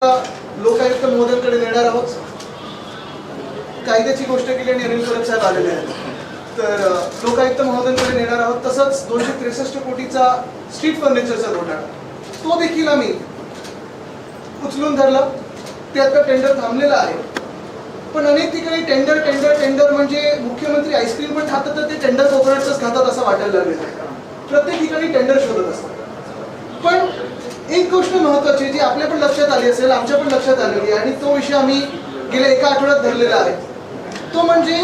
लोकायुक्त महोदयांकडे नेणार आहोत. कायद्याची गोष्ट केली आणि अनिल परब साहेब आलेले आहेत, तर लोकायुक्त महोदयांकडे नेणार आहोत. तसंच 263 कोटीचा स्ट्रीट फर्निचरचा घोटाळा तो देखील आम्ही उचलून धरला. ते आता टेंडर थांबलेलं आहे, पण अनेक ठिकाणी टेंडर टेंडर टेंडर म्हणजे मुख्यमंत्री आईस्क्रीम पण खातात तर ते टेंडर कोकोनटच खातात असं वाटायला लागलेलं आहे. प्रत्येक ठिकाणी टेंडर शोधत असतात. पण एक गोष्ट महत्त्वाची जी आपल्या पण लक्षात आली असेल, आमच्या पण लक्षात आलेली आहे आणि तो विषय आम्ही गेल्या एका आठवड्यात धरलेला आहे, तो म्हणजे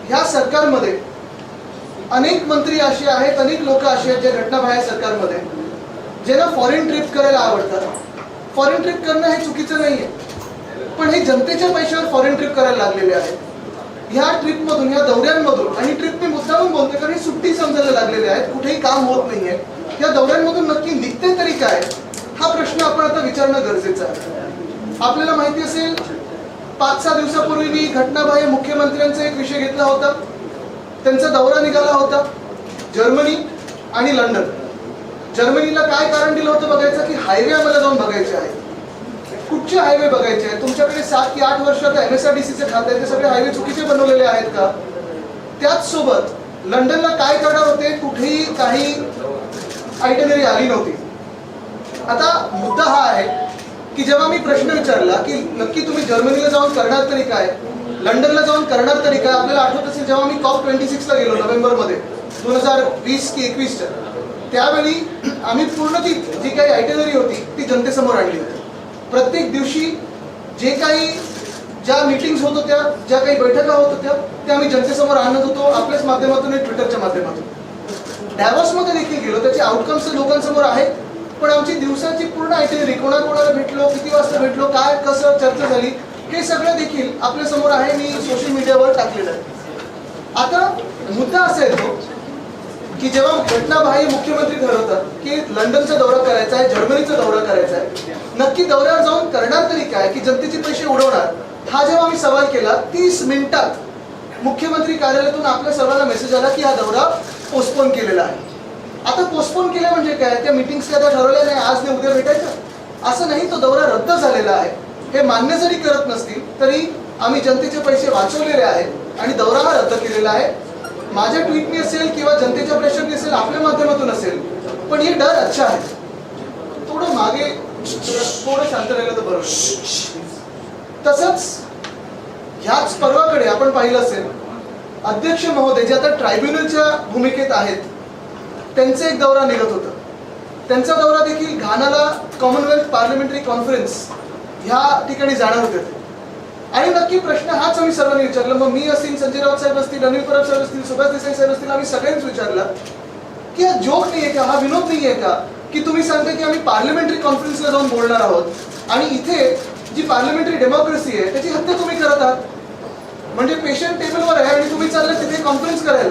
ह्या सरकारमध्ये अनेक मंत्री असे आहेत, अनेक लोक असे आहेत जे घटनाबाह्य सरकारमध्ये ज्यांना फॉरेन ट्रिप करायला आवडतात. फॉरेन ट्रिप करणं हे चुकीचं नाहीये, पण हे जनतेच्या पैशावर फॉरेन ट्रिप करायला लागलेले आहेत. ह्या ट्रिपमधून, ह्या दौऱ्यांमधून, आणि ट्रिप मी मुद्दामून बोलते कारण ही सुट्टी समजायला लागलेले आहेत, कुठेही काम होत नाहीये. या दौऱ्यांमधून नक्की निघते तरी काय, हा प्रश्न आपण आता विचारणं गरजेचं आहे. आपल्याला माहिती असेल 5-6 दिवसापूर्वी मी घटनाबाह्य मुख्यमंत्र्यांचा एक विषय घेतला होता. त्यांचा दौरा निघाला होता जर्मनी आणि लंडन. जर्मनीला काय कारण दिलं होतं बघायचं की हायवे आम्हाला जाऊन बघायचे आहे. कुठचे हायवे बघायचे आहेत? तुमच्याकडे 7 की 8 वर्षात MSRDCचे खाते ते सगळे हायवे चुकीचे बनवलेले आहेत का? त्याच सोबत लंडनला काय करणार होते, कुठेही काही आयटनरी आली नव्हती. आता मुद्दा हा आहे की जेव्हा मी प्रश्न विचारला की नक्की तुम्ही जर्मनीला जाऊन करणार तरी काय, लंडनला जाऊन करणार तरी काय, आपल्याला आठवत असेल जेव्हा मी COP26 ला गेलो नोव्हेंबरमध्ये 2020 की 21च्या, त्यावेळी आम्ही पूर्ण ती जी काही आयटनरी होती ती जनतेसमोर आणली होती. प्रत्येक दिवशी जे काही ज्या मीटिंग्स होत होत्या, ज्या काही बैठका होत होत्या, त्या आम्ही जनतेसमोर आणत होतो आपल्याच माध्यमातून आणि ट्विटरच्या माध्यमातून. डॅव्हॉसमध्ये देखील गेलो, त्याचे आउटकम्स लोकांसमोर आहेत, पण आमची दिवसाची पूर्ण आयटनरी, कोणाकोणाला भेटलो, किती वाजता भेटलो, काय कसं चर्चा झाली, हे सगळं देखील आपल्या समोर आहे. मी सोशल मीडियावर टाकलेलं आहे. आता मुद्दा असा येतो की जेव्हा घटनाबाह्य मुख्यमंत्री ठरवतात की लंडनचा दौरा करायचा आहे, जर्मनीचा दौरा करायचा आहे, नक्की दौऱ्यावर जाऊन करणार तरी काय की जनतेचे पैसे उडवणार, हा जेव्हा आम्ही सवाल केला 30 मिनिटात मुख्यमंत्री कार्यालयातून आपल्या सर्वांना मेसेज आला की हा दौरा पोस्टपोन केलेला आहे. आता पोस्टपोन केलं म्हणजे काय, त्या मीटिंग्स काय ठरवल्या नाही आज नाही उद्या भेटायचं असं नाही, तो दौरा रद्द झालेला आहे. हे मान्य जरी करत नसतील तरी आम्ही जनतेचे पैसे वाचवलेले आहेत आणि दौरा हा रद्द केलेला आहे. माझ्या ट्विटनी असेल किंवा जनतेच्या प्रेशरनी असेल, आपल्या माध्यमातून असेल, पण हे डर अच्छा आहे. थोडं मागे थोडं शांत राहिलं तर बरोबर. तसंच ह्याच पर्वाकडे आपण पाहिलं असेल अध्यक्ष महोदय जे आता ट्रायब्युनलच्या भूमिकेत आहेत, त्यांचा एक दौरा निघत होता. त्यांचा दौरा देखील घानाला कॉमनवेल्थ पार्लमेंटरी कॉन्फरन्स ह्या ठिकाणी जाणार होते. आणि नक्की प्रश्न हाच आम्ही सर्वांनी विचारला. मग मी असतील, संजय राऊत साहेब असतील, अनिल परब साहेब असतील, सुभाष देसाई साहेब असतील, आम्ही सगळ्यांनीच विचारला की हा जोक नाहीये का, हा विनोद नाहीये का की तुम्ही सांगता की आम्ही पार्लमेंटरी कॉन्फरन्सला जाऊन बोलणार आहोत आणि इथे जी पार्लमेंटरी डेमोक्रेसी आहे त्याची हत्या तुम्ही करत आहात. म्हणजे पेशंट टेबलवर आहे आणि तुम्ही चालले तिथे कॉन्फरन्स करायला.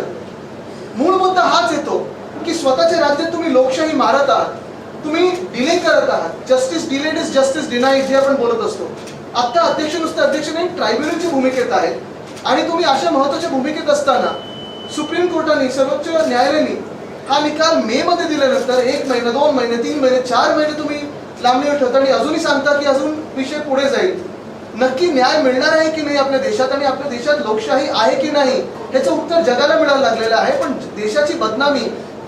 मूळ मुद्दा हाच येतो की स्वतःच्या राज्यात तुम्ही लोकशाही मारत आहात, तुम्ही डिले करत आहात. Justice delayed is justice denied जे आपण बोलत असतो. आता अध्यक्ष नुसतं अध्यक्ष नाही, ट्रायब्युनलची भूमिकेत आहेत आणि तुम्ही अशा महत्त्वाच्या भूमिकेत असताना सुप्रीम कोर्टाने, सर्वोच्च न्यायालयाने हा निकाल मे मध्ये दिल्यानंतर 1 महिना, 2 महिने, 3 महिने, 4 महिने तुम्ही लांबणीवर ठेवता आणि अजूनही सांगता की अजून विषय पुढे जाईल. नक्की न्याय मिळणार आहे की नाही आपल्या देशात आणि आपल्या देशात लोकशाही आहे की नाही याचं उत्तर जगाला मिळायला लागलेलं आहे. पण देशाची बदनामी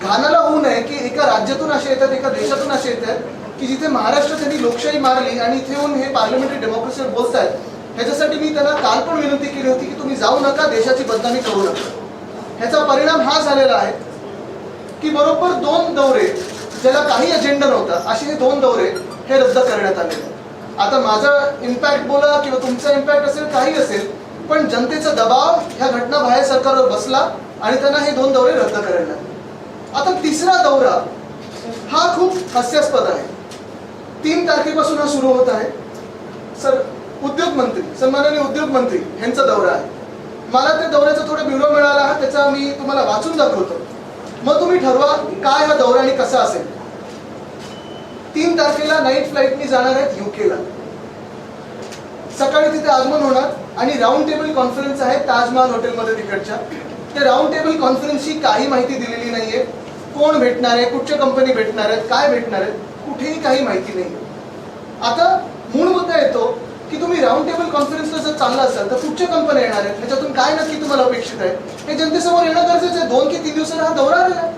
घानाला होऊ नये की एका राज्यातून असे येतात, एका देशातून असे येतात की जिथे महाराष्ट्र त्यांनी लोकशाही मारली आणि इथे येऊन हे पार्लमेंटरी डेमोक्रेसीवर बोलतायत. ह्याच्यासाठी मी त्यांना काल पण विनंती केली होती की तुम्ही जाऊ नका, देशाची बदनामी करू नका. ह्याचा परिणाम हा झालेला आहे की बरोबर 2 दौरे ज्याला काही अजेंडा नव्हता असे हे 2 दौरे हे रद्द करण्यात आलेले. आता माझा इम्पॅक्ट बोला किंवा तुमचा इम्पॅक्ट असेल, काही असेल, पण जनतेचा दबाव ह्या घटनाबाह्य सरकारवर बसला आणि त्यांना हे 2 दौरे रद्द करायला लागले. आता तिसरा दौरा हा खूप हास्यास्पद आहे. 3 तारखेपासून हा सुरू होत आहे. उद्योग मंत्री, सन्माननीय उद्योग मंत्री यांचा दौरा आहे. मला त्या दौऱ्याचा थोडा ब्युरो मिळाला, त्याचा मी तुम्हाला वाचून दाखवतो. मग तुम्ही ठरवा काय हा दौरा आणि कसा असेल. 3 तारखेला नाईट फ्लाईटनी जाणार आहेत युकेला. सकाळी तिथे आगमन होणार आणि राऊंड टेबल कॉन्फरन्स आहे ताजमहाल हॉटेलमध्ये तिकडच्या. त्या राऊंड टेबल कॉन्फरन्सची काही माहिती दिलेली नाहीये. कोण भेटणार आहे, कुठच्या कंपनी भेटणार आहेत, काय भेटणार आहेत, कुठेही काही माहिती नाही. आता मूळ मुद्दा येतो की तुम्ही राऊंड टेबल कॉन्फरन्सला जर चालला असाल तर कुठच्या कंपन्या येणार आहेत, ह्याच्यातून काय नक्की तुम्हाला अपेक्षित आहे हे जनतेसमोर येणं गरजेचं आहे. 2 की 3 दिवसाला हा दौरा आलेला आहे.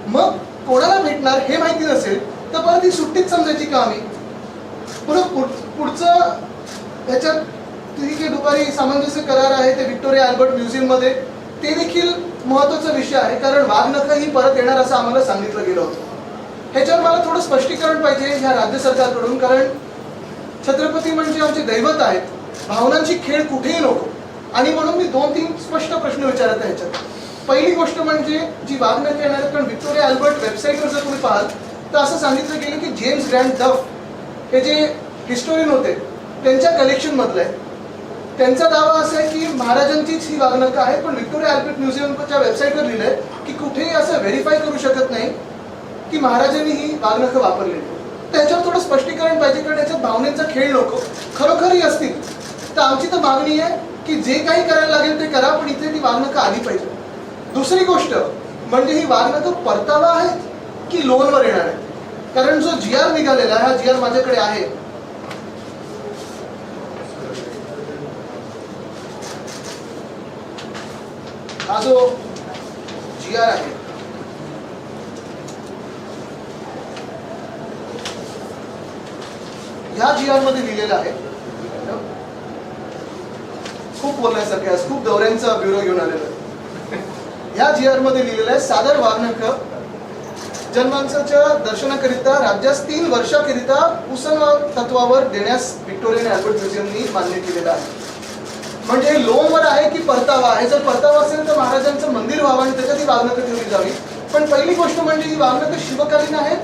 मग कोणाला भेटणार हे माहिती नसेल तर परत ही सुट्टीच समजायची का आम्ही? पुढचं ह्याच्यात ठीक आहे, दुपारी सामंजस्य करार आहे ते व्हिक्टोरिया अल्बर्ट म्युझियममध्ये, ते देखील महत्त्वाचा विषय आहे. कारण वाघनखं ही परत येणार असं आम्हाला सांगितलं गेलं होतं. ह्याच्यावर मला थोडं स्पष्टीकरण पाहिजे ह्या राज्य सरकारकडून. कारण छत्रपती म्हणजे आमचे दैवत आहेत, भावनांची खेळ कुठेही नको. आणि म्हणून मी 2-3 स्पष्ट प्रश्न विचारत आहे ह्याच्यात. पहिली गोष्ट म्हणजे जी वाघनखं येणार आहेत, कारण व्हिक्टोरिया अल्बर्ट वेबसाईटवर जर तुम्ही पाहाल तर असं सांगितलं गेलं की जेम्स ग्रँड डफ हे जे हिस्टोरियन होते त्यांच्या कलेक्शन मधलं आहे. त्यांचा दावा असा आहे की महाराजांचीच ही वाघनखं आहे, पण व्हिक्टोरिया अल्बर्ट म्युझियमच्या वेबसाईटवर लिहिलंय की कुठेही असं व्हेरीफाय करू शकत नाही की महाराजांनी ही वाघनखं वापरलेली. त्याच्यावर थोडं स्पष्टीकरण पाहिजे, कारण याच्यात भावनेचा खेळ नको. खरोखरही असतील तर आमची तर मागणी आहे की जे काही करायला लागेल ते करा, पण इथे ती वाघनखं आली पाहिजे. दुसरी गोष्ट म्हणजे ही वाघनखं परतावा आहे की लोनवर येणार आहे. कारण जो GR निघालेला हा GR माझ्याकडे आहे, हा जो GR आहे ह्या GR मध्ये लिहिलेलं आहे, खूप बोलण्यासारखे आहे, खूप दौऱ्यांचा ब्युरो घेऊन आलेला आहे. ह्या GR मध्ये लिहिलेलं आहे सादर वाघनखं जनमानसाच्या दर्शनाकरिता राज्यास 3 वर्षाकरिता पुसन तत्वावर देण्यास व्हिक्टोरिया अल्बर्ट म्युझियमनी मान्य केलेलं आहे. म्हणजे लोनवर आहे की परतावा आहे? जर परतावा असेल तर महाराजांचं मंदिर व्हावं आणि त्याच्यात ही वाघनखं ठेवली जावी. पण पहिली गोष्ट म्हणजे ही वाघनखं शिवकालीन आहेत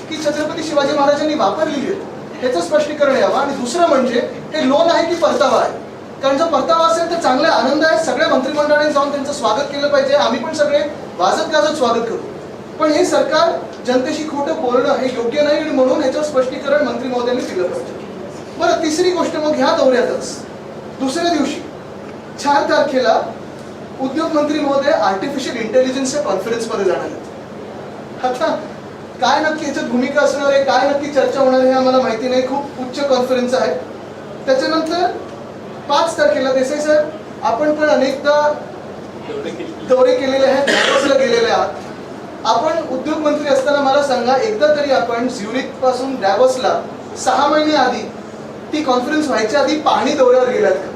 की छत्रपती शिवाजी महाराजांनी वापरलेली आहेत ह्याचं स्पष्टीकरण यावं. आणि दुसरं म्हणजे हे लोन आहे की परतावा आहे? कारण जर परतावा असेल तर चांगला आनंद आहे, सगळ्या मंत्रिमंडळाने जाऊन त्यांचं स्वागत केलं पाहिजे, आम्ही पण सगळे वाजत गाजत स्वागत करू. पण हे सरकार जनतेशी खोटं बोलणं हे योग्य नाही आणि म्हणून ह्याचं स्पष्टीकरण मंत्री महोदयांनी दिलं पाहिजे. बरं, तिसरी गोष्ट मग ह्या दौऱ्यातच दुसऱ्या दिवशी 4 तारखेला उद्योग मंत्री महोदय आर्टिफिशियल इंटेलिजन्सच्या कॉन्फरन्समध्ये जाणार आहेत. आता काय नक्की याच्यात भूमिका असणार आहे, काय नक्की चर्चा होणार आहे हे आम्हाला माहिती नाही. खूप उच्च कॉन्फरन्स आहे. त्याच्यानंतर 5 तारखेला देसाई साहेब आपण पण अनेकदा दौरे केलेले आहेत, डॅवोसला गेलेले आहात. आपण उद्योग मंत्री असताना मला सांगा, एकदा तरी आपण झ्युरिक पासून डॅवोसला 6 महिने आधी ती कॉन्फरन्स व्हायच्या आधी पाहणी दौऱ्यावर गेलात का?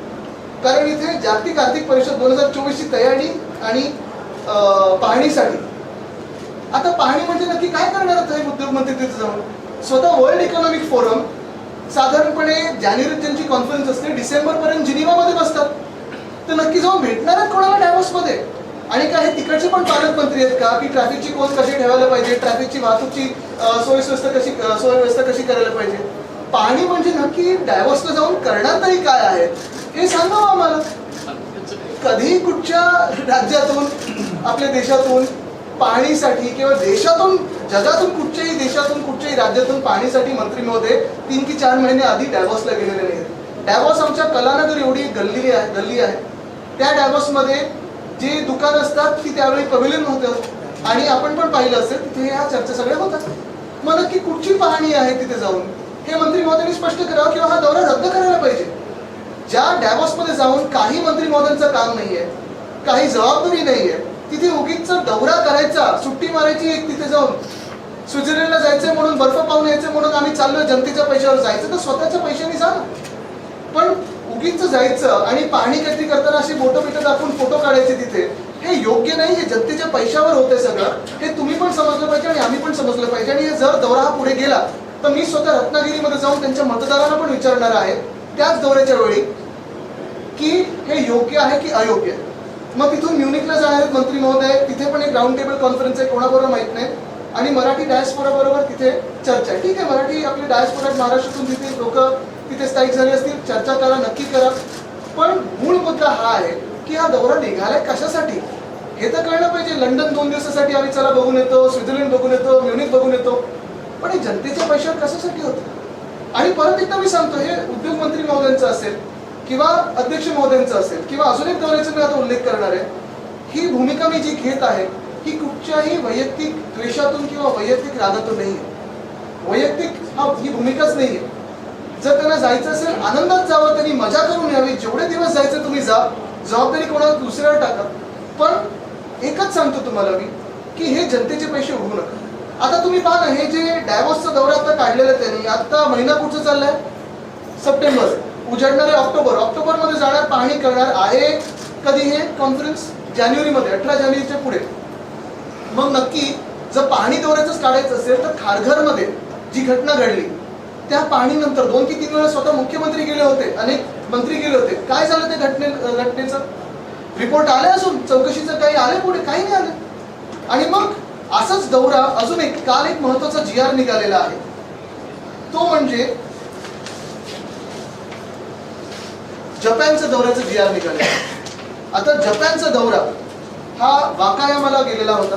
कारण इथे जागतिक आर्थिक परिषद 2024 ची तयारी आणि पाहणीसाठी. आता पाहणी म्हणजे नक्की काय करणार आहे उद्योग मंत्री तिथे जाऊन? स्वतः वर्ल्ड इकॉनॉमिक फोरम साधारणपणे जानेवारीत ज्यांची कॉन्फरन्स असते डिसेंबर पर्यंत जिनिवामध्ये बसतात, तर नक्की जाऊन भेटणार आहेत कोणाला डॅवोसमध्ये? आणि काय हे तिकडचे पण पालकमंत्री आहेत का की ट्रॅफिकची कोण कशी ठेवायला पाहिजे, ट्रॅफिकची वाहतूकची सोयव्यवस्था कशी करायला पाहिजे? पाहणी म्हणजे नक्की डॅवोसला जाऊन करणार तरी काय आहे हे सांगावं आम्हाला. कधी कुठच्या राज्यातून आपल्या देशातून पाहणीसाठी किंवा देशातून जगातून कुठच्याही देशातून कुठच्याही राज्यातून पाहणीसाठी मंत्री महोदय 3 की 4 महिने आधी डॅवोसला गेलेले नाहीत. डॅवोस आमच्या कलानगर एवढी गल्ली आहे. त्या डॅवोसमध्ये जे दुकान असतात ती त्यावेळी पवेलियन होतं आणि आपण पण पाहिलं असेल तिथे ह्या चर्चा सगळ्या होतात. मग नक्की कुठची पाहणी आहे तिथे जाऊन हे मंत्री महोदयांनी स्पष्ट करावं किंवा हा दौरा रद्द करायला पाहिजे. ज्या डॅवोसमध्ये जाऊन काही मंत्री महोदयांचं काम नाहीये, काही जबाबदारी नाहीये, तिथे उगीच दौरा करायचा, सुट्टी मारायची, एक तिथे जाऊन स्वित्झर्लंडला जायचंय म्हणून बर्फ पाहून यायचं म्हणून आम्ही चाललोय जनतेच्या पैशावर जायचं तर स्वतःच्या पैशाने जा. पण उगीच जायचं आणि पाहणी काहीतरी करताना अशी बोटं बिटं दाखवून फोटो काढायचे तिथे, हे योग्य नाही. हे जनतेच्या पैशावर होतंय सगळं, हे तुम्ही पण समजलं पाहिजे आणि आम्ही पण समजलं पाहिजे. आणि जर दौरा हा पुढे गेला तर मी स्वतः रत्नागिरीमध्ये जाऊन त्यांच्या मतदारांना पण विचारणार आहे त्याच दौऱ्याच्या वेळी की हे योग्य आहे की अयोग्य आहे. मग तिथून म्युनिकला जाणार आहेत मंत्री महोदय, तिथे पण एक राऊंड टेबल कॉन्फरन्स आहे, कोणाबरोबर माहित नाही. आणि मराठी डायस्पोरा बरोबर तिथे चर्चा आहे. ठीक आहे, मराठी आपले डायस्पोरा महाराष्ट्रातून तिथे लोक तिथे स्थायिक झाले असतील, चर्चा करा, नक्की करा. पण मूळ मुद्दा हा आहे की हा दौरा निघालाय कशासाठी हे तर कळलं पाहिजे. लंडन 2 दिवसासाठी आम्ही चला बघून येतो, स्वित्झर्लंड बघून येतो, म्युनिक बघून येतो, पण हे जनतेच्या पैशावर कशासाठी होतं? आणि परत एकदा मी सांगतो, हे उद्योग मंत्री महोदयांचं असेल किंवा अध्यक्ष महोदयांचं असेल किंवा अजून एक दौऱ्याचा मी आता उल्लेख करणार आहे, ही भूमिका मी जी घेत आहे ही कुठच्याही वैयक्तिक द्वेषातून किंवा वैयक्तिक रागातून नाही आहे. वैयक्तिक ही भूमिकाच नाही आहे. जर त्यांना जायचं असेल आनंदात जावं, त्यांनी मजा करून यावी, जेवढे दिवस जायचं तुम्ही जा, जबाबदारी कोणाला दुसऱ्यावर टाका. पण एकच सांगतो तुम्हाला मी की हे जनतेचे पैसे उडवू नका. आता तुम्ही पहा ना, हे जे डॅव्होसचा दौरा आता काढलेला त्यांनी, आता महिना कुठचा चाललाय? सप्टेंबर, उजाडणारे ऑक्टोबर मध्ये जाणार, पाहणी करणार आहे. कधी हे कॉन्फरन्स? जानेवारीमध्ये, 18 जानेवारीच्या पुढे. मग नक्की जर पाहणी दौऱ्याच काढायचं असेल तर खारघरमध्ये जी घटना घडली त्या पाहणीनंतर 2 की 3 वेळा स्वतः मुख्यमंत्री गेले होते, अनेक मंत्री गेले होते. काय झालं ते घटनेचं? रिपोर्ट आले असून चौकशीचं काही आले पुढे? काही नाही आले. आणि मग असाच दौरा अजून एक काल एक महत्वाचा GR निघालेला आहे, तो म्हणजे जपानचा दौऱ्याचा GR निघालेला आहे. आता जपानचा दौरा हा वाकायामाला गेलेला होता.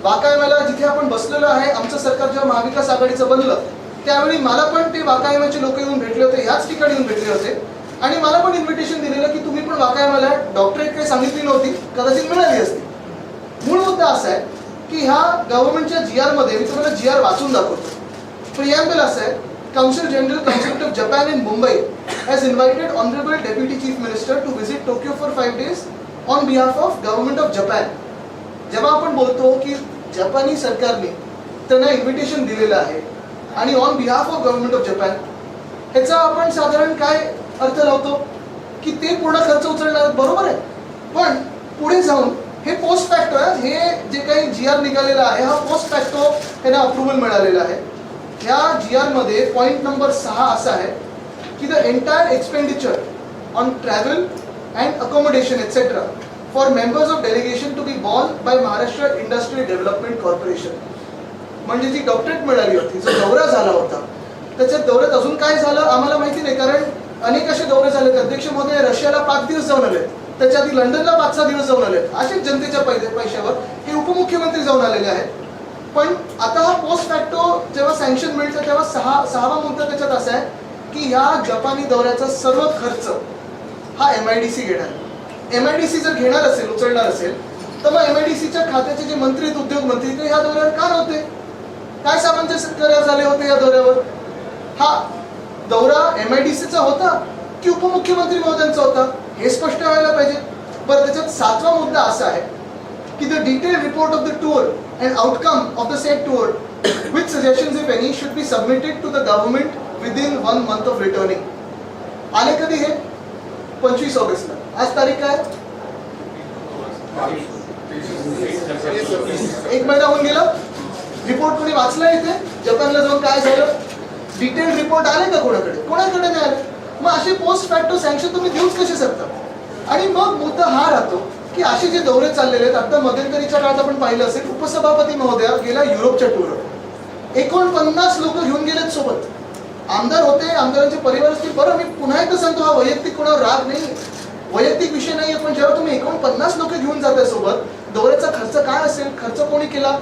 वाकायामाला जिथे आपण बसलेलो आहे, आमचं सरकार जेव्हा महाविकास आघाडीचं बनलं त्यावेळी मला पण ते वाकायामाचे लोक येऊन भेटले होते, ह्याच ठिकाणी येऊन भेटले होते. आणि मला पण इन्व्हिटेशन दिलेलं की तुम्ही पण वाकायामाला. डॉक्टरेट काही सांगितली नव्हती, कदाचित मिळाली असती. मूळ मुद्दा असा आहे की ह्या गव्हर्नमेंटच्या GR मध्ये, मी तुम्हाला GR वाचून दाखवतो. प्रिॲम्बल असं आहे, council general council of Japan in Mumbai has invited Honorable Deputy Chief Minister to visit Tokyo for 5 days on behalf of Government of Japan. जेव्हा आपण बोलतो की जपानी सरकारने त्यांना इन्व्हिटेशन दिलेलं आहे आणि on behalf of government of Japan, ह्याचा आपण साधारण काय अर्थ लावतो की ते पूर्ण खर्च उचलणार, बरोबर आहे. पण पुढे जाऊन हे पोस्ट फॅक्टो आहे, हे जे काही GR निघालेला आहे हा पोस्ट फॅक्टो त्यांना अप्रुव्हल मिळालेला आहे. ह्या GR मध्ये पॉइंट नंबर 6 असा आहे की the entire expenditure on travel and accommodation etcetera for members of delegation to be borne by Maharashtra industrial development corporation. म्हणजे जी डॉक्टरेट मिळाली होती, जो दौरा झाला होता, त्याच्या दौऱ्यात अजून काय झालं आम्हाला माहिती नाही, कारण अनेक असे दौरे झाले. अध्यक्ष महोदय रशियाला 5 दिवस जाऊन आले, त्याच्या आधी लंडनला 5-6 दिवस जाऊन आले. असेच जनतेच्या पैशावर हे उपमुख्यमंत्री जाऊन आलेले आहेत. पण आता हा पोस्ट फॅक्टो जेव्हा सँक्शन मिळतं तेव्हा 6वा मुद्दा त्याच्यात असा आहे की ह्या जपानी दौऱ्याचा सर्व खर्च हा MIDC घेणार. MIDC जर घेणार असेल, उचलणार असेल, तर मग MIDCच्या खात्याचे जे मंत्री आहेत, उद्योग मंत्री, ते ह्या दौऱ्यावर का नव्हते? काय सामंजस्य करार झाले होते या दौऱ्यावर? हा दौरा MIDCचा होता की उपमुख्यमंत्री महोदयांचा होता, हे स्पष्ट व्हायला पाहिजे. बरं, त्याच्यात 7वा मुद्दा असा आहे की the detail report of the tour and outcome of the set tour with suggestions if any should be submitted to the government within 1 month of returning. आले कधी हे? 25 ऑगस्टला. आज तारीख काय? 1 महिना होऊन गेला. रिपोर्ट कोणी वाचला इथे? जपानला जाऊन काय झालं? डिटेल रिपोर्ट आले का कोणाकडे नाही आले. मग असे पोस्ट फॅक्टो सँक्शन तुम्ही देऊच कसे शकता? आणि मग मुद्दा हा राहतो की असे जे दौरे चाललेले आहेत, आता मध्यंतरीच्या काळात आपण पाहिलं असेल, उपसभापती महोदया गेला युरोपच्या टूरवर. 49 लोक घेऊन गेलेत सोबत. आमदार होते, आमदारांचे परिवार असतील. बरं, मी पुन्हा एकदा सांगतो, हा वैयक्तिक कोणावर राग नाही, वैयक्तिक विषय नाही. पण जेव्हा तुम्ही 49 लोक घेऊन जाताय सोबत, दौऱ्याचा खर्च काय असेल, खर्च कोणी केला?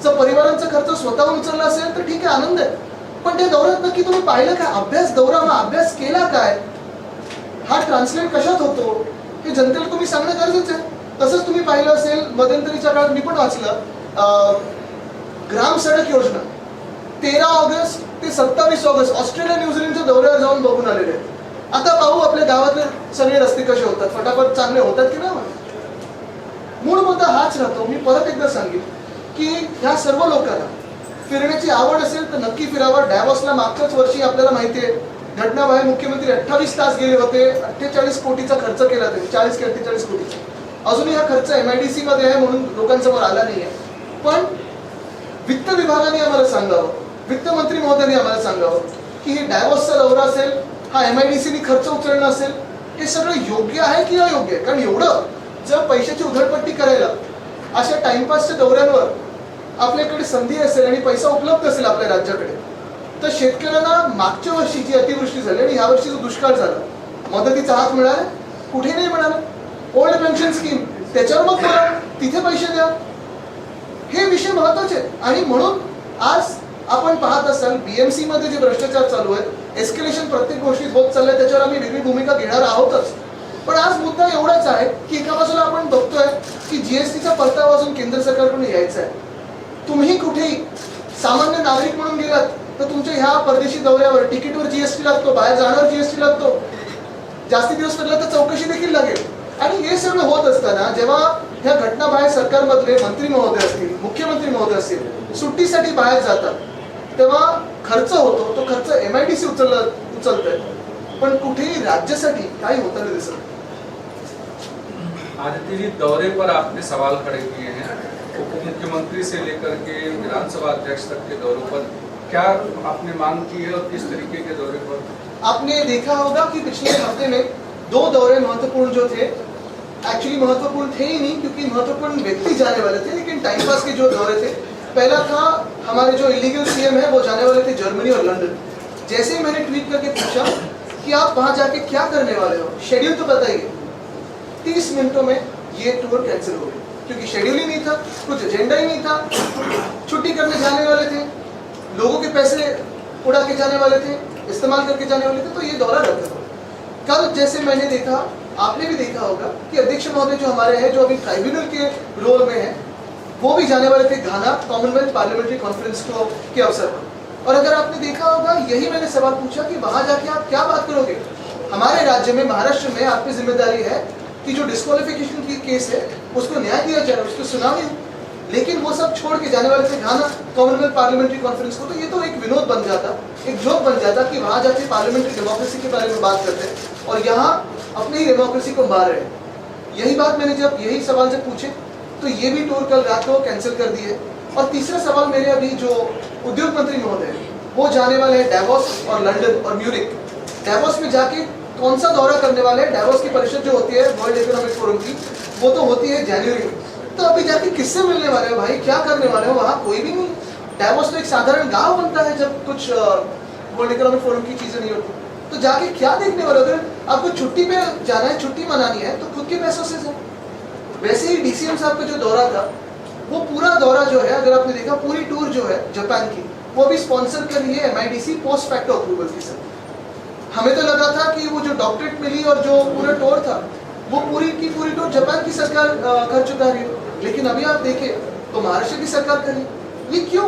जर परिवारांचा खर्च स्वतःहून उचलला असेल तर ठीक आहे, आनंद आहे. पण त्या दौऱ्यात नक्की तुम्ही पाहिलं काय? अभ्यास दौरा, मग अभ्यास केला काय? हा ट्रान्सलेट कशात होतो हे जनतेला तुम्ही सांगणं गरजेचं आहे. तसंच तुम्ही पाहिलं असेल मध्यंतरीच्या काळात, मी पण वाचलं, ग्राम सडक योजना 13 ऑगस्ट ते 27 ऑगस्ट ऑस्ट्रेलिया न्यूझीलंडच्या दौऱ्यावर जाऊन बघून आलेले आहेत. आता पाहू आपल्या गावातले सगळे रस्ते कसे होतात, फटाफट चांगले होतात की नाही. मूळ मुद्दा हाच राहतो. मी परत एकदा सांगेन की ह्या सर्व लोकांना फिरण्याची आवड असेल तर नक्की फिरावं. डॅव्होसला मागच्याच वर्षी आपल्याला माहिती आहे घटना बाहेर मुख्यमंत्री 28 तास गेले होते, 48 कोटीचा खर्च केला त्यांनी, 40 की 48 कोटीचा. अजूनही हा खर्च MIDC मध्ये आहे म्हणून लोकांसमोर आला नाही आहे. पण वित्त विभागाने आम्हाला सांगावं, वित्तमंत्री महोदयांनी आम्हाला सांगावं की हे डॅव्होसचा दौरा असेल, हा MIDCने खर्च उचलणं असेल, हे सगळं योग्य आहे की अयोग्य आहे. कारण एवढं जर पैशाची उधळपट्टी करायला अशा टाइमपासच्या दौऱ्यांवर आपल्याकडे संधी असेल आणि पैसा उपलब्ध असेल आपल्या राज्याकडे, तर शेतकऱ्यांना मागच्या वर्षी जी अतिवृष्टी झाली आणि ह्या वर्षी जो दुष्काळ झाला, मदतीचा हात मिळाला? कुठे नाही मिळाला. ओल्ड पेन्शन स्कीम, त्याच्यावर मग बोला, तिथे पैसे द्या. हे विषय महत्वाचे आहेत. आणि म्हणून आज आपण पाहत असाल BMC मध्ये जे भ्रष्टाचार चालू आहे, एस्केलेशन प्रत्येक गोष्टीत होत चाललंय, त्याच्यावर आम्ही वेगळी भूमिका घेणार आहोतच. पण आज मुद्दा एवढाच आहे की एका बाजूला आपण बघतोय की GSTचा परतावा अजून केंद्र सरकारकडून यायचा आहे. तुम्ही कुठेही सामान्य नागरिक म्हणून गेलात तर तुमच्या ह्या परदेशी दौऱ्यावर तिकीटवर जीएसटी लागतो, बाहेर जाण्यावर जीएसटी लागतो, जास्ती दिवस पडला तर चौकशी देखील लागेल. आणि हे सगळं होत असताना जेव्हा ह्या घटना बाहेर सरकारमधले मंत्री महोदय असतील, मुख्यमंत्री महोदय असतील, सुट्टीसाठी बाहेर जातात, तेव्हा खर्च होतो. तो खर्च MIDC उचलतोय, पण कुठेही राज्यासाठी काही होताना दिसत नाही. आदित्य जी, दौरे पर आपने सवाल खड़े किए हैं, उप मुख्यमंत्री से लेकर के विधानसभा अध्यक्ष तक के दौरों पर क्या आपने मांग की है और किस तरीके के दौरे पर? आपने देखा होगा कि पिछले हफ्ते में 2 दौरे महत्वपूर्ण जो थे, एक्चुअली महत्वपूर्ण थे ही नहीं क्योंकि महत्वपूर्ण व्यक्ति जाने वाले थे, लेकिन टाइम पास के जो दौरे थे, पहला था हमारे जो इलीगल CM है वो जाने वाले थे जर्मनी और लंदन. जैसे ही मैंने ट्वीट करके पूछा कि आप वहां जाके क्या करने वाले हो, शेड्यूल तो बताइए, 30 मिनटों में ये टूर कैंसिल हो गई क्योंकि शेड्यूल ही नहीं था, कुछ एजेंडा ही नहीं था, छुट्टी करने जाने वाले थे, लोगों के पैसे उड़ा के जाने वाले थे, इस्तेमाल करके जाने वाले थे, तो ये दौरा रद्द हो. कल जैसे मैंने देखा, आपने भी देखा होगा कि अध्यक्ष महोदय जो हमारे हैं, जो अभी ट्राइब्यूनल के रोल में है, वो भी जाने वाले थे घाना कॉमनवेल्थ पार्लियामेंट्री कॉन्फ्रेंस के अवसर पर. और अगर आपने देखा होगा, यही मैंने सवाल पूछा कि वहां जाके आप क्या बात करोगे. हमारे राज्य में, महाराष्ट्र में आप पे जिम्मेदारी है कि जो डिस्क्वालिफिकेशन की केस है उसको न्याय दिया जाए, उसको सुनावी. लेकिन वो सब छोड़ के जाने वाले थे घाना कॉमनवेल्थ पार्लियामेंट्री कॉन्फ्रेंस को. तो ये तो एक विनोद बन जाता, एक जोक बन जाता कि वहां जाके पार्लियामेंट्री डेमोक्रेसी के बारे में बात करते हैं और यहाँ अपनी ही डेमोक्रेसी को मार रहे हैं. यही बात मैंने जब यही सवाल जब पूछे तो ये भी टूर कल रात को कैंसिल कर दिए. और तीसरा सवाल मेरे अभी जो उद्योग मंत्री महोदय हैं, वो जाने वाले हैं डैवोस और लंदन और म्यूनिक. डैवोस में जाके कौन सा दौरा करने वाले हैं? डैवोस की परिषद जो होती है वर्ल्ड इकोनॉमिक फोरम की, वो तो होती है जनवरी में. तो अभी जाके किससे मिलने वाले हो भाई, क्या करने वाले हो? वहाँ कोई भी नहीं. डैवोस तो एक साधारण गांव बनता है जब कुछ वर्ल्ड इकोनॉमिक फोरम की चीजें नहीं होती. तो जाके क्या देखने वाले हो? अगर आपको छुट्टी पे जाना है, छुट्टी मनानी है, तो खुद के पैसों से जाए. वैसे ही DCM साहब का जो दौरा था, वो पूरा दौरा जो है, अगर आपने देखा, पूरी टूर जो है जापान की, वो भी स्पॉन्सर कर रही है MIDC पोस्ट फैक्टो अप्रूवल के साथ. हमें तो लगा था कि वो जो डॉक्टरेट मिली और जो पूरा टूर था, वो पूरी की पूरी टूर जापान की सरकार कर चुका है. लेकिन अभी आप देखें तो महाराष्ट्र की सरकार करी. ये क्यों?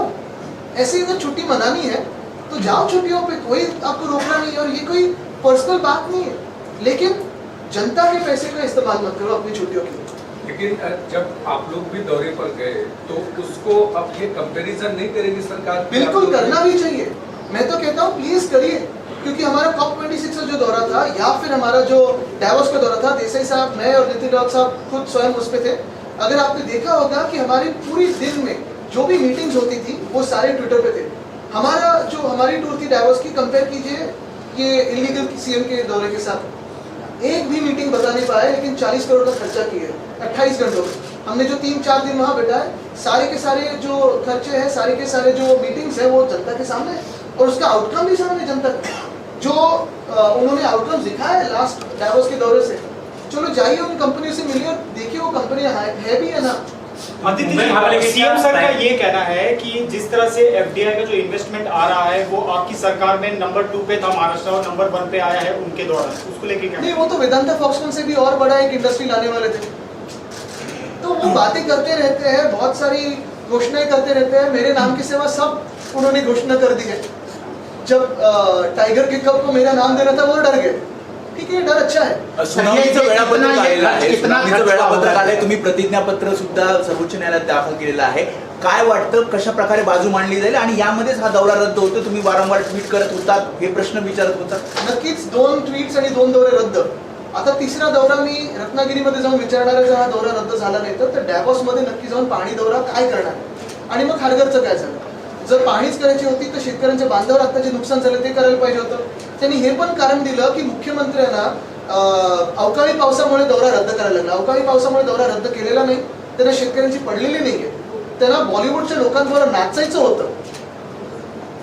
ऐसे अगर छुट्टी मनानी है तो जाओ छुट्टियों पे, कोई आपको रोकना नहीं है. और ये कोई पर्सनल बात नहीं है, लेकिन जनता के पैसे का इस्तेमाल मत करो अपनी छुट्टियों के लिए. लेकिन जब आप लोग भी दौरे पर गए तो उसको अब ये कंपैरिजन नहीं करेगी सरकार? बिल्कुल करना भी चाहिए. मैं तो कहता हूँ प्लीज करिए, क्योंकि हमारा COP26 का जो दौरा था, या फिर हमारा जो डैवोस का दौरा था, देसाई साहब, मैं और नितिन राउत साहब खुद स्वयं उस पे थे. अगर आपने देखा होगा कि हमारी पूरी दिन में जो भी मीटिंग्स होती थी वो सारे ट्विटर पे थे. हमारी टूर थी डैवोस की, कंपेयर कीजिए ये इलीगल CM के दौरे के साथ. एक भी मीटिंग बता नहीं पाए, लेकिन 40 करोड़ का खर्चा किए 28 घंटों में. हमने जो 3-4 दिन वहाँ बैठा है, सारे के सारे जो खर्चे हैं, सारे के सारे जो मीटिंग्स हैं, वो जनता के सामने है. और उसका आउटकम भी सामने जनता का, जो उन्होंने आउटकम दिखाया है लास्ट डैवोस के दौरे से. चलो जाइए उन कंपनियों से मिलिए और देखिए वो कंपनियां है भी है ना. CM सर का ये कहना है कि जिस तरह से FDI का जो इन्वेस्टमेंट आ रहा है, वो आपकी सरकार में नंबर 2 पे था महाराष्ट्र और नंबर 1 पे आया है उनके द्वारा. उसको लेके क्या? नहीं, वो तो वेदांता फॉक्सकॉन से भी और बड़ा एक इंडस्ट्री लाने वाले थे. तो वो बातें करते रहते हैं, बहुत सारी घोषणाएं करते रहते हैं. मेरे नाम के सिवा सब उन्होंने घोषणा कर दी है. जब टाइगर के कप को मेरा नाम देना था, वो डर गए. ठीक है, डर अच्छा है. सुनावणीचं वेळापत्रक आलेलं आहे, सुनावणीचं वेळापत्रक आलंय. तुम्ही प्रतिज्ञापत्र सुद्धा सर्वोच्च न्यायालयात दाखल केलेलं आहे. काय वाटतं, कशा प्रकारे बाजू मांडली जाईल आणि यामध्येच हा दौरा रद्द होतो? तुम्ही वारंवार ट्विट करत होतात, हे प्रश्न विचारत होतात. नक्कीच 2 ट्विट्स आणि 2 दौरे रद्द. आता तिसरा दौरा मी रत्नागिरीमध्ये जाऊन विचारणार आहे. जर हा दौरा रद्द झाला नाही तर डॅवोस मध्ये नक्की जाऊन पाणी दौरा काय करणार आणि मग खारघरचं काय झालं. जर पाणीच करायची होती तर शेतकऱ्यांच्या बांधावर आता जे नुकसान झालं ते करायला पाहिजे होतं. त्यांनी हे पण कारण दिलं की मुख्यमंत्र्यांना अवकाळी पावसामुळे दौरा रद्द करायला लागला. अवकाळी पावसामुळे दौरा रद्द केलेला नाही, त्यांना शेतकऱ्यांची पडलेली नाहीये. त्यांना बॉलिवूडच्या लोकांबरोबर नाचायचं होतं,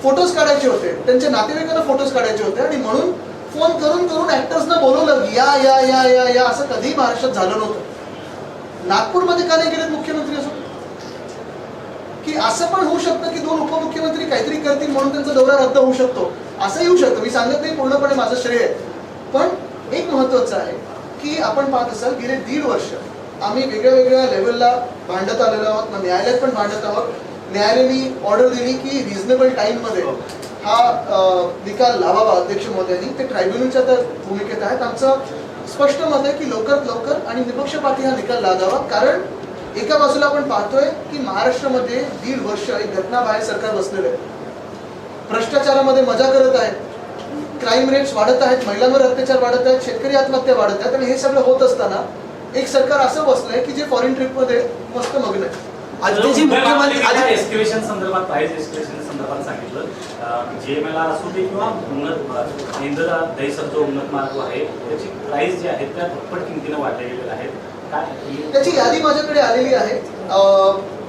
फोटोज काढायचे होते, त्यांच्या नातेवाईकांना फोटोज काढायचे होते आणि म्हणून फोन करून करून ऍक्टर्सना बोलवलं, या या या या या असं कधीही महाराष्ट्रात झालं नव्हतं. नागपूरमध्ये का नाही गेलेत मुख्यमंत्री असं? की असं पण होऊ शकतं की 2 उपमुख्यमंत्री काहीतरी करतील म्हणून त्यांचा दौरा रद्द होऊ शकतो, असं येऊ शकतं. मी सांगत नाही पूर्णपणे माझं श्रेय आहे, पण एक महत्वाचं आहे की आपण पाहत असाल गेले 1.5 वर्ष आम्ही वेगळ्या वेगळ्या लेवलला भांडत आलेलो आहोत, न्यायालयात पण भांडत आहोत. न्यायालयाने ऑर्डर दिली की रिझनेबल टाइम मध्ये हा निकाल लावावा अध्यक्ष महोदयांनी, ते ट्रायब्युनलच्या तर भूमिकेत आहेत. आमचं स्पष्ट मत आहे की लवकरात लवकर आणि निपक्षपाती हा निकाल लागावा. कारण एका बाजूला आपण पाहतोय की महाराष्ट्रामध्ये 1.5 वर्ष एक घटनाबाह्य सरकार बसलेलं आहे, भ्रष्टाचारामध्ये मजा करत आहे, क्राईम रेट्स वाढत आहेत, महिलांवर अत्याचार वाढत आहेत, शेतकरी आत्महत्या वाढत आहेत. आणि हे सगळं होत असताना एक सरकार असं बसलंय की जे फॉरेन ट्रिपमध्ये मस्त मग्न आहे. एस्केलेशन संदर्भात प्राइस एस्केलेशन संदर्भात सांगितलं, GMLR असू दे किंवा उन्नत इंदिरा दहीसर जो उन्नत मार्ग आहे त्याची प्राइस जी आहे त्या दुप्पट किमतीनं वाढल्या गेलेल्या आहेत. काय त्याची यादी माझ्याकडे आलेली आहे,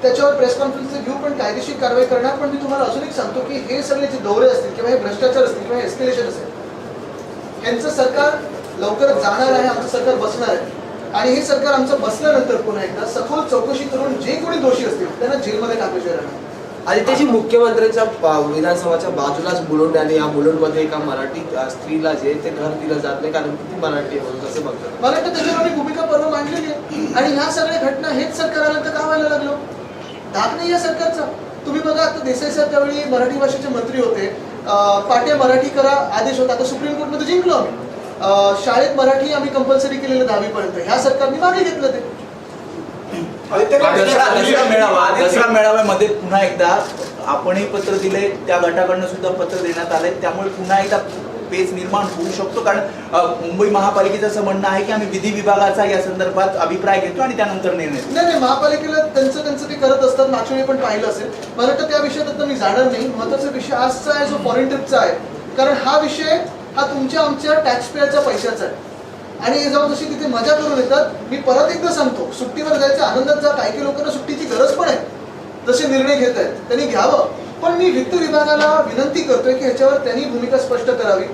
त्याच्यावर प्रेस कॉन्फरन्स घेऊ, पण कायदेशीर कारवाई करणार. पण मी तुम्हाला अजून एक सांगतो की हे सगळे जे दौरे असतील किंवा हे भ्रष्टाचार असतील किंवा एस्केलेशन असेल, यांचं सरकार लवकरच जाणार आहे, आमचं सरकार बसणार आहे. आणि हे सरकार आमचं बसल्यानंतर पुन्हा एकदा सखोल चौकशी करून जे कोणी दोषी असतील त्यांना जेलमध्ये टाकायचे राहणार. आदित्यजी, मुख्यमंत्र्यांच्या विधानसभाच्या बाजूलाच मुलुंड आणि या मुलुंडमध्ये एका मराठी स्त्रीला जे ते घर दिलं जात नाही कारण ती मराठी आहे, कसं बघतात? मला वाटतं त्याच्यावर आम्ही भूमिका परवा मांडलेली आहे. आणि ह्या सगळ्या घटना हेच सरकार आलं तर का व्हायला लागलो? धाक नाही या सरकारचा. तुम्ही बघा, आता देसाई साहेब त्यावेळी मराठी भाषेचे मंत्री होते, पाट्या मराठी करा आदेश होता, आता सुप्रीम कोर्टमध्ये जिंकलो आम्ही. शाळेत मराठी आम्ही कंपल्सरी केलेलं 10वी पर्यंत, ह्या सरकारने मागे घेतलं ते. दसरा मेळाव्यामध्ये पुन्हा एकदा आपणही पत्र दिले, त्या गटाकडनं सुद्धा पत्र देण्यात आले, त्यामुळे पुन्हा एकदा पेच निर्माण होऊ शकतो. कारण मुंबई महापालिकेचं असं म्हणणं आहे की आम्ही विधी विभागाचा या संदर्भात अभिप्राय घेतो आणि त्यानंतर निर्णय. नाही, महापालिकेला त्यांचं ते करत असतात, मागच्या वेळी पण पाहिलं असेल. मला वाटतं त्या विषयात आता मी जाणार नाही. महत्वाचा विषय आजचा आहे जो फॉरेन ट्रिपचा आहे, कारण हा विषय हा तुमच्या आमच्या टॅक्स पेअरच्या पैशाचा आहे. आणि हे जाऊन जशी तिथे मजा करून येतात. मी परत एकदा सांगतो, सुट्टीवर जायचं आनंदात जा. काही लोकांना सुट्टीची गरज पण आहे, जसे निर्णय घेत आहेत त्यांनी घ्यावं. पण मी वित्त विभागाला विनंती करतोय की ह्याच्यावर त्यांनी भूमिका स्पष्ट करावी.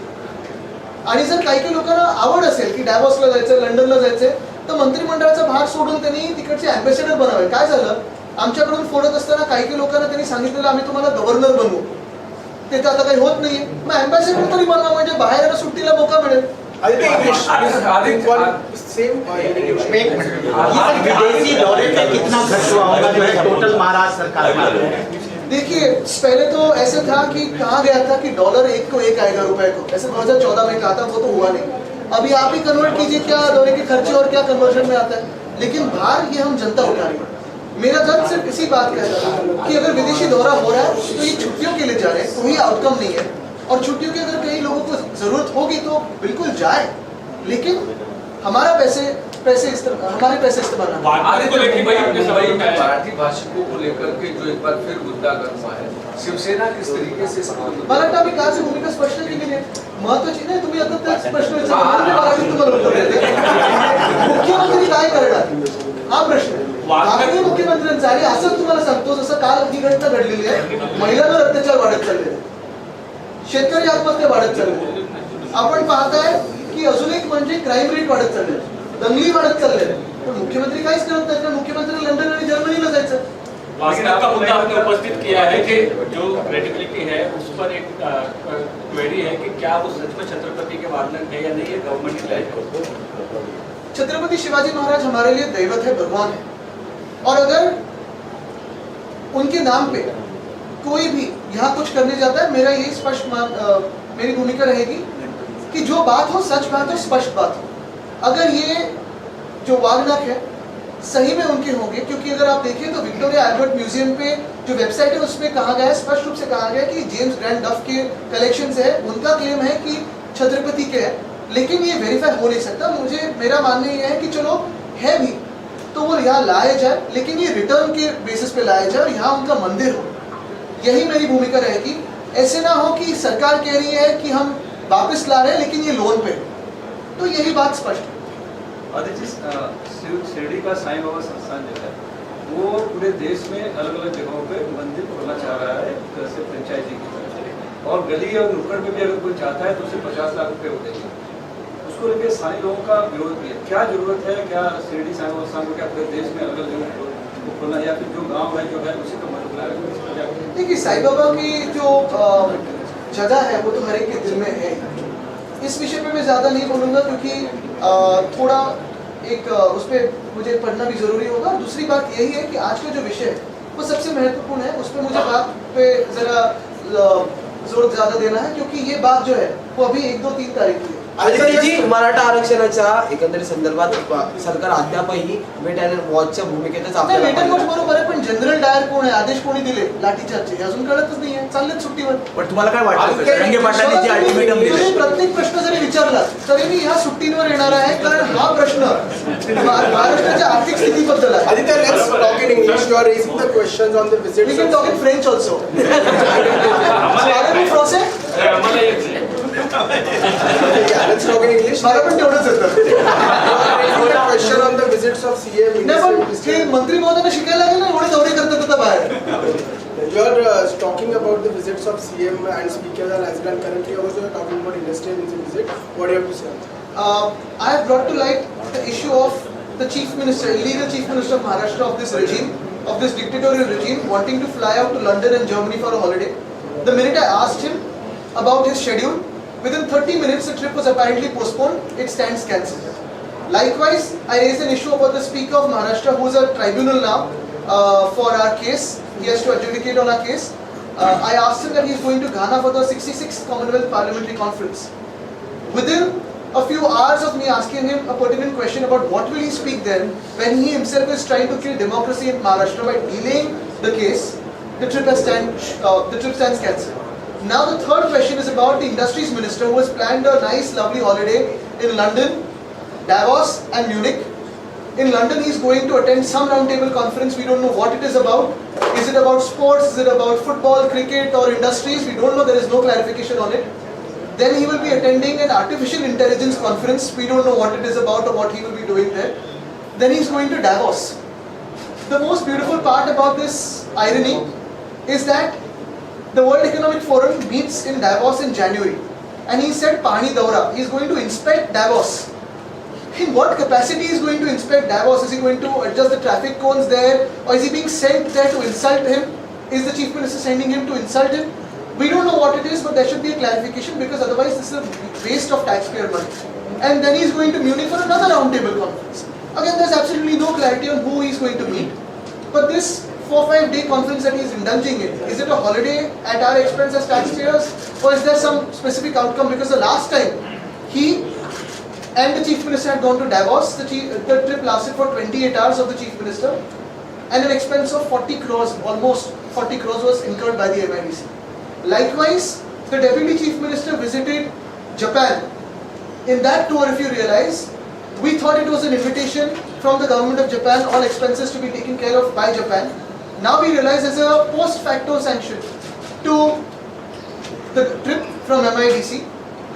आणि जर काही लोकांना आवड असेल की डॅवॉसला जायचं, लंडनला जायचंय, तर मंत्रिमंडळाचा भाग सोडून त्यांनी तिकडचे अँबॅसेडर बनावे. काय झालं, आमच्याकडून फोडत असताना काही लोकांना त्यांनी सांगितलेलं आम्ही तुम्हाला गव्हर्नर बनवू, ते तर आता काही होत नाहीये. मग अँबॅसेडर तरी बनवा, म्हणजे बाहेर सुट्टीला मोका मिळेल. टोटल महाराष्ट्र सरकार देखिए, पहले तो ऐसे था कि कहा गया था कि डॉलर 1 को 1 आएगा रुपए को, ऐसे 2014 में कहा था, वो तो हुआ नहीं. अभी आप ही कन्वर्ट कीजिए, क्या दौरे के खर्चे और क्या कन्वर्जन में आता है. लेकिन बाहर ये हम जनता उठा रही है. मेरा दर्द सिर्फ इसी बात का है कि अगर विदेशी दौरा हो रहा है तो ये छुट्टियों के लिए जा रहे हैं, कोई आउटकम नहीं है. और छुट्टियों की अगर कई लोगों को जरूरत होगी तो बिल्कुल जाए, लेकिन हमारे पैसे इस्तेमाल ना. मराठी भाषिकों को लेकर के जो एक बार फिर मुद्दा गर्म हुआ है, शिवसेना किस तरीके से मला वाटतं आम्ही कालची भूमिका स्पष्ट केली आहे. महत्वाची नाही, तुम्ही आता त्याच प्रश्न तुम्हाला उत्तर देते. मुख्यमंत्री काय करणार हा प्रश्न आहे. मागणी मुख्यमंत्र्यांचा. आणि असंच तुम्हाला सांगतो, जसं काल ही घटना घडलेली आहे, महिलांवर अत्याचार वाढत चाललेले, शेतकरी आत्महत्या वाढत चाललेली. आपण पाहताय की अजून एक म्हणजे क्राईम रेट वाढत चालले, दंगली वाढत चालले. पण मुख्यमंत्री काहीच करत नाहीत. मुख्यमंत्री लंडन आणि जर्मनीला जायचं. का मुद्दा आपने उपस्थित किया है कि जो क्रेडिबिलिटी है उस पर एक क्वेरी है कि क्या वो सच में छत्रपति के वाहन है या नहीं, ये गवर्नमेंट ने. छत्रपति शिवाजी महाराज हमारे लिए दैवत है, भगवान है. और अगर उनके नाम पे कोई भी यहाँ कुछ करने जाता है, मेरा यही स्पष्ट मेरी भूमिका रहेगी कि जो बात हो सच बात हो, स्पष्ट बात हो. अगर ये जो वागनाक है सही में उनके होंगे, क्योंकि अगर आप देखें तो विक्टोरिया अल्बर्ट म्यूजियम पे जो वेबसाइट है उसमें कहा गया है, स्पष्ट रूप से कहा गया है कि जेम्स ग्रैंड डफ के कलेक्शंस है, उनका क्लेम है कि छत्रपति के है, लेकिन ये वेरीफाई हो नहीं सकता. मेरा मानना ये है कि चलो है भी तो वो यहाँ लाया जाए, लेकिन ये रिटर्न के बेसिस पे लाया जाए और यहाँ उनका मंदिर हो. यही मेरी भूमिका रहेगी. ऐसे ना हो कि सरकार कह रही है कि हम वापस ला रहे हैं लेकिन ये लोन पे, तो यही बात स्पष्ट है. शिरडी का साईं बाबा संस्थान जो है वो पूरे देश में अलग अलग जगहों पे मंदिर खोलना चाह रहा है, जैसे फ्रेंचाइजी की तरह से. और गली और नुक्कड़ में भी अगर कोई चाहता है तो उसे 50 लाख रुपए हो देंगे. उसको लेकर स्थानीय लोगों का विरोध भी है. क्या जरूरत है, क्या शिरडी साईं बाबा संस्थान को क्या पूरे देश में अलग अलग जगहों को खोलना, या फिर जो गाँव है जो है उसी का मतलब है? देखिए, साईं बाबा की जो जगह है वो तो हर एक के दिल में है. इस विषय पे मैं ज़्यादा नहीं बोलूँगा, क्योंकि थोड़ा एक उस पर मुझे पढ़ना भी ज़रूरी होगा. दूसरी बात यही है कि आज का जो विषय है वो सबसे महत्वपूर्ण है, उस पर मुझे बात पे ज़रा जोर ज्यादा देना है, क्योंकि ये बात जो है वो अभी 1, 2, 3 तारीख की है। आदित्यजी, मराठा आरक्षणाच्या एकंदरीत संदर्भात सरकार अद्यापही वेट अँड वॉचच्या भूमिकेतच नाही, आपल्याला वेट अँड वॉच पाहिजे. बरोबर आहे, पण जनरल डायर कोण आहे, आदेश कोणी दिले लाठीचार्जचे हे अजून कळतच नाहीये, चाललेत सुट्टीवर. पण तुम्हाला काय वाटतं रंगे पाटलांनी जे अल्टिमेटम तुम्ही दिले प्रत्येक प्रश्न जरी विचारला तरी मी ह्या सुट्टींवर येणार आहे, कारण हा प्रश्न महाराष्ट्राच्या आर्थिक स्थितीबद्दल आहे. Aditya, let's talk in English. You are raising the questions on the We visits. can talk in French also. Parlez-vous français? Yeah, let's talk in English. मला पण तेवढंच येतं. You are raising the question on the visits of CM. नाही पण हे मंत्री महोदयांना शिकायला लागेल ना, एवढे दौरे करतात आता बाहेर. You are talking about the visits of CM and speakers and as well currently also you are talking about industrial visit. What do you have to say? I have brought to light the issue of the chief minister, illegal chief minister of Maharashtra of this regime, of this dictatorial regime, wanting to fly out to London and Germany for a holiday. The minute I asked him about his schedule, within 30 minutes the trip was apparently postponed, it stands cancelled. Likewise, I raised an issue about the Speaker of Maharashtra, who is a tribunal now for our case. He has to adjudicate on our case. I asked him that he is going to Ghana for the 66th Commonwealth Parliamentary Conference. Within a few hours of me asking him a pertinent question about what will he speak then, when he himself is trying to kill democracy in Maharashtra by delaying the case, the trip stands cancelled. Now the third question is about the industries minister, who has planned a nice lovely holiday in London, Davos and Munich. In London he is going to attend some roundtable conference. We don't know what it is about. Is it about sports? Is it about football, cricket or industries? We don't know. There is no clarification on it. Then he will be attending an artificial intelligence conference. We don't know what it is about or what he will be doing there. Then he is going to Davos. The most beautiful part about this irony is that the World Economic Forum meets in Davos in January. And he said Pani Daura. He is going to inspect Davos. In what capacity is going to inspect Davos? Is he going to adjust the traffic cones there? Or is he being sent there to insult him? Is the Chief Minister sending him to insult him? We don't know what it is, but there should be a clarification, because otherwise this is a waste of taxpayer money. And then he is going to Munich for another roundtable conference. Again, there's absolutely no clarity on who he is going to meet. But this 4-5 day conference that he is indulging in, is it a holiday at our expense as taxpayers? Or is there some specific outcome? Because the last time he and the Chief Minister had gone to Davos, the trip lasted for 28 hours of the Chief Minister, and an expense of 40 crores, almost 40 crores was incurred by the MIDC. Likewise, the Deputy Chief Minister visited Japan. In that tour, if you realize, we thought it was an invitation from the government of Japan, all expenses to be taken care of by Japan. Now we realize there's a post facto sanction to the trip from MIDC.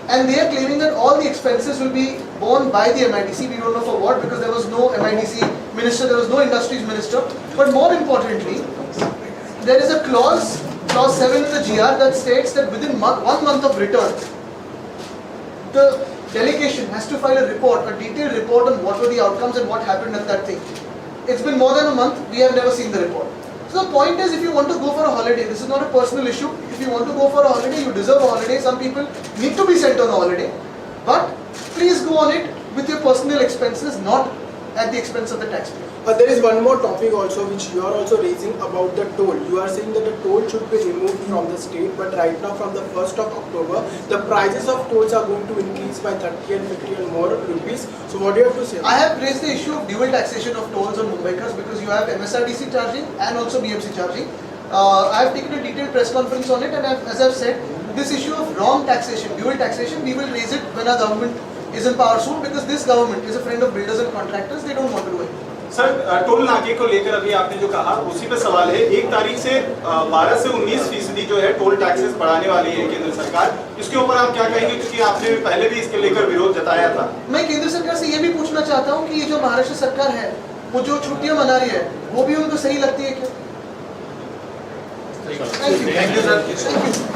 And they are claiming that all the expenses will be borne by the MIDC. We don't know for what, because there was no MIDC minister, there was no industries minister. But more importantly, there is a clause 7 in the GR, that states that within 1 month of return, the delegation has to file a report, a detailed report on what were the outcomes and what happened at that thing. It's been more than a month, we have never seen the report. So the point is, if you want to go for a holiday, this is not a personal issue. If you want to go for a holiday, you deserve a holiday. Some people need to be sent on a holiday. But please go on it with your personal expenses, not at the expense of the taxpayer. There is one more topic also which you are also raising about the toll. You are saying that the toll should be removed from the state, but right now from the 1st of October, the prices of tolls are going to increase by 30 and 50 and more rupees. So what do you have to say? I have raised the issue of dual taxation of tolls on Mumbaikars, because you have MSRTC charging and also BMC charging. I have taken a detailed press conference on it, and as I have said, this issue of wrong taxation, dual taxation, we will raise it when our government is in power soon, because this government is a friend of builders and contractors. They don't want to do it. Sir, toll नाके को लेकर अभी आपने जो कहा उसी पे सवाल है। 1 तारीख से 12 से 19% जो है टोल टैक्सेस बढ़ाने वाली है केंद्र सरकार। इसके ऊपर आप क्या कहेंगे, क्योंकि आपने पहले भी इसके लेकर विरोध जताया था। मैं केंद्र सरकार से ये भी पूछना चाहता हूँ कि ये जो महाराष्ट्र सरकार है, वो जो छुट्टियां मना रही है, वो भी उनको सही लगती है क्या? Thank you sir.